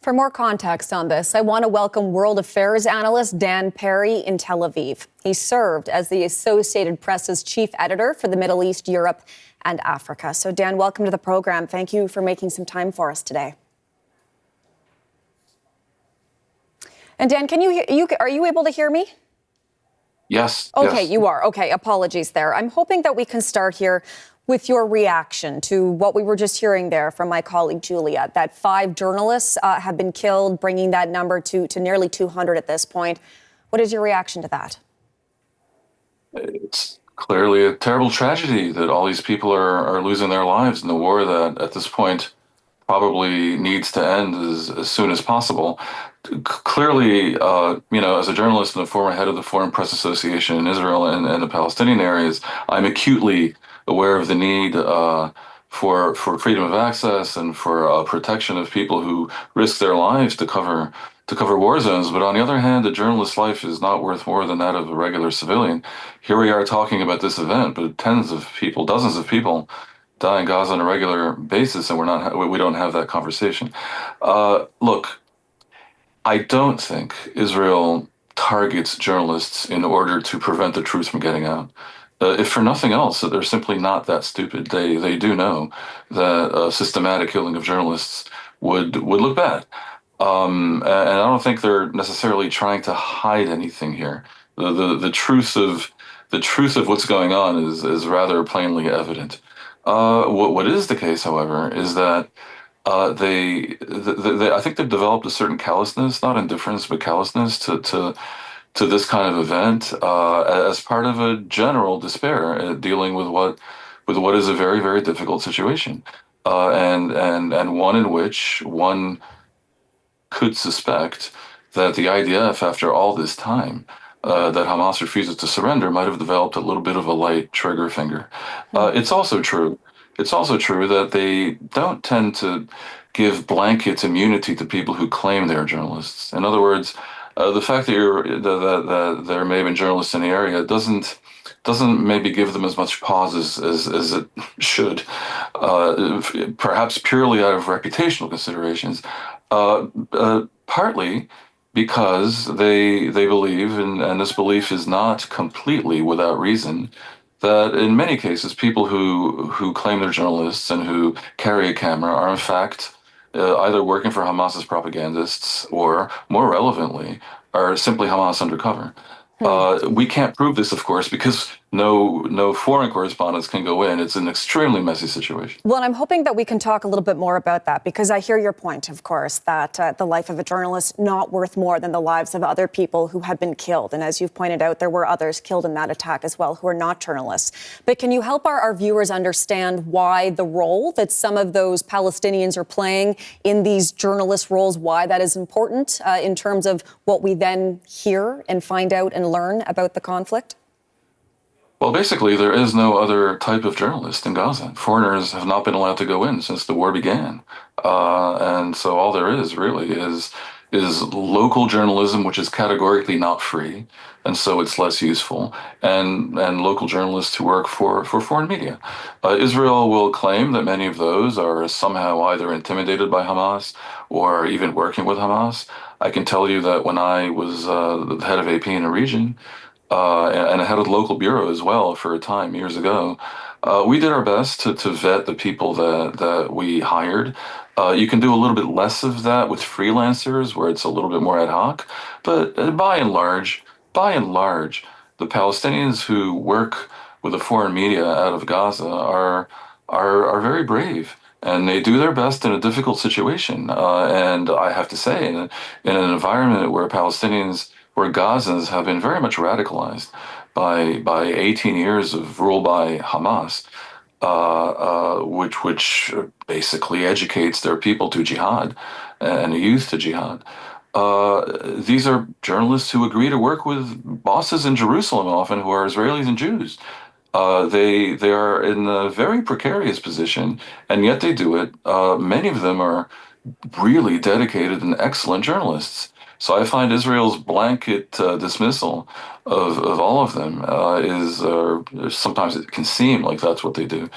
For more context on this, I want to welcome world affairs analyst Dan Perry in Tel Aviv. He served as the Associated Press's chief editor for the Middle East, Europe, and Africa. So, Dan, welcome to the program. Thank you for making some time for us today. And Dan, are you able to hear me? Yes. Okay, yes. You are. Okay, apologies there. I'm hoping that we can start here with your reaction to what we were just hearing there from my colleague Julia, that 5 journalists have been killed, bringing that number to nearly 200 at this point. What is your reaction to that? It's clearly a terrible tragedy that all these people are losing their lives in a war that at this point probably needs to end as soon as possible. Clearly, as a journalist and a former head of the Foreign Press Association in Israel and the Palestinian areas, I'm acutely aware of the need for freedom of access and for protection of people who risk their lives to cover war zones. But on the other hand, a journalist's life is not worth more than that of a regular civilian. Here we are talking about this event, but tens of people, dozens of people die in Gaza on a regular basis, and we don't have that conversation. Look, I don't think Israel targets journalists in order to prevent the truth from getting out. If for nothing else, that they're simply not that stupid. They do know that systematic killing of journalists would look bad, and I don't think they're necessarily trying to hide anything here. The truth of what's going on is rather plainly evident. What is the case, however, is that I think they've developed a certain callousness, not indifference, but callousness to this kind of event as part of a general despair dealing with what is a very, very difficult situation, and one in which one could suspect that the IDF, after all this time, that Hamas refuses to surrender, might have developed a little bit of a light trigger finger. It's also true that they don't tend to give blanket immunity to people who claim they're journalists. In other words, the fact that there may have been journalists in the area doesn't maybe give them as much pause as it should, perhaps purely out of reputational considerations, partly because they believe, and this belief is not completely without reason, that in many cases people who claim they're journalists and who carry a camera are in fact either working for Hamas's propagandists or, more relevantly, are simply Hamas undercover. We can't prove this, of course, because no foreign correspondents can go in. It's an extremely messy situation. Well, and I'm hoping that we can talk a little bit more about that, because I hear your point, of course, that the life of a journalist not worth more than the lives of other people who have been killed. And as you've pointed out, there were others killed in that attack as well who are not journalists. But can you help our viewers understand why the role that some of those Palestinians are playing in these journalist roles, why that is important in terms of what we then hear and find out and learn about the conflict? Well, basically, there is no other type of journalist in Gaza. Foreigners have not been allowed to go in since the war began. And so all there is really is local journalism, which is categorically not free, and so it's less useful, and local journalists who work for foreign media. Israel will claim that many of those are somehow either intimidated by Hamas or even working with Hamas. I can tell you that when I was the head of AP in a region, and I had a local bureau as well for a time years ago, we did our best to vet the people that we hired. You can do a little bit less of that with freelancers, where it's a little bit more ad hoc. But by and large, the Palestinians who work with the foreign media out of Gaza are very brave, and they do their best in a difficult situation. And I have to say, in an environment where Gazans have been very much radicalized by 18 years of rule by Hamas, which basically educates their people to jihad and the youth to jihad. These are journalists who agree to work with bosses in Jerusalem often who are Israelis and Jews. They are in a very precarious position, and yet they do it. Many of them are really dedicated and excellent journalists. So I find Israel's blanket dismissal of all of them sometimes it can seem like that's what they do,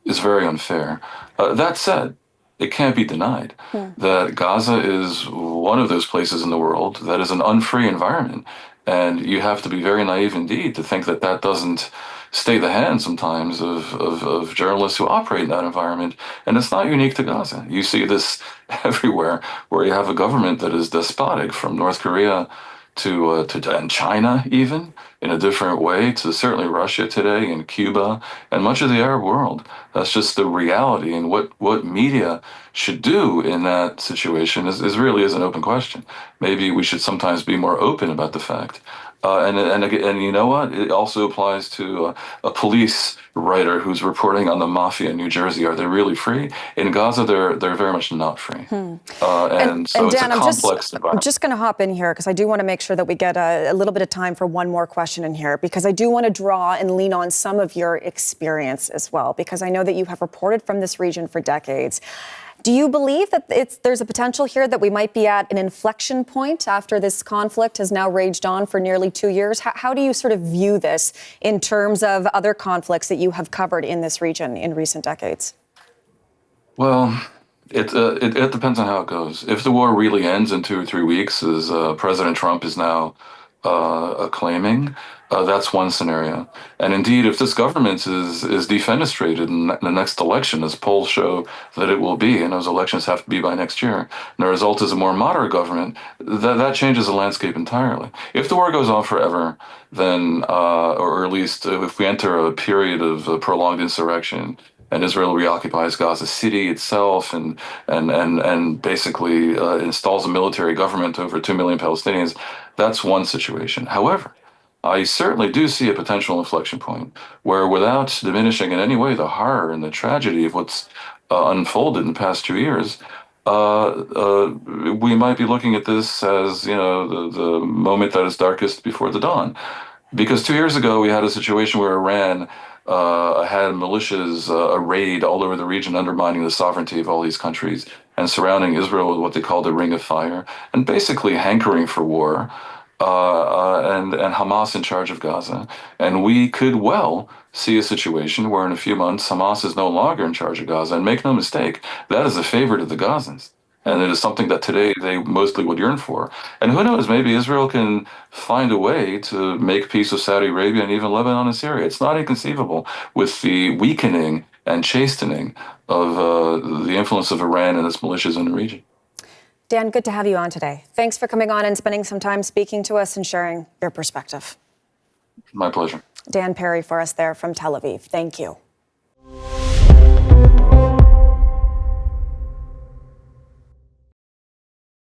is very unfair. That said, it can't be denied that Gaza is one of those places in the world that is an unfree environment. And you have to be very naive indeed to think that that doesn't stay the hand sometimes of journalists who operate in that environment. And it's not unique to Gaza. You see this everywhere where you have a government that is despotic, from North Korea to and China, even in a different way, to certainly Russia today and Cuba and much of the Arab world. That's just the reality. And what media should do in that situation is really is an open question. Maybe we should sometimes be more open about the fact. And you know what? It also applies to a police writer who's reporting on the mafia in New Jersey. Are they really free? In Gaza, they're very much not free. And so it's a Dan, complex I'm environment. just going to hop in here because I do want to make sure that we get a little bit of time for one more question in here, because I do want to draw and lean on some of your experience as well, because I know that you have reported from this region for decades. Do you believe that there's a potential here that we might be at an inflection point after this conflict has now raged on for nearly 2 years? How do you sort of view this in terms of other conflicts that you have covered in this region in recent decades? Well, it depends on how it goes. If the war really ends in 2 or 3 weeks, as President Trump is now claiming, that's one scenario. And indeed, if this government is defenestrated in the next election, as polls show that it will be, and those elections have to be by next year, and the result is a more moderate government, that changes the landscape entirely. If the war goes on forever, then, or at least if we enter a period of prolonged insurrection, and Israel reoccupies Gaza City itself, and basically installs a military government over 2 million Palestinians, that's one situation. However, I certainly do see a potential inflection point where, without diminishing in any way the horror and the tragedy of what's unfolded in the past 2 years, we might be looking at this as, the moment that is darkest before the dawn. Because 2 years ago, we had a situation where Iran had militias arrayed all over the region, undermining the sovereignty of all these countries and surrounding Israel with what they called the Ring of Fire, and basically hankering for war, and Hamas in charge of Gaza. And we could well see a situation where in a few months, Hamas is no longer in charge of Gaza. And make no mistake, that is a favor to the Gazans. And it is something that today they mostly would yearn for. And who knows, maybe Israel can find a way to make peace with Saudi Arabia and even Lebanon and Syria. It's not inconceivable with the weakening and chastening of the influence of Iran and its militias in the region. Dan, good to have you on today. Thanks for coming on and spending some time speaking to us and sharing your perspective. My pleasure. Dan Perry for us there from Tel Aviv. Thank you.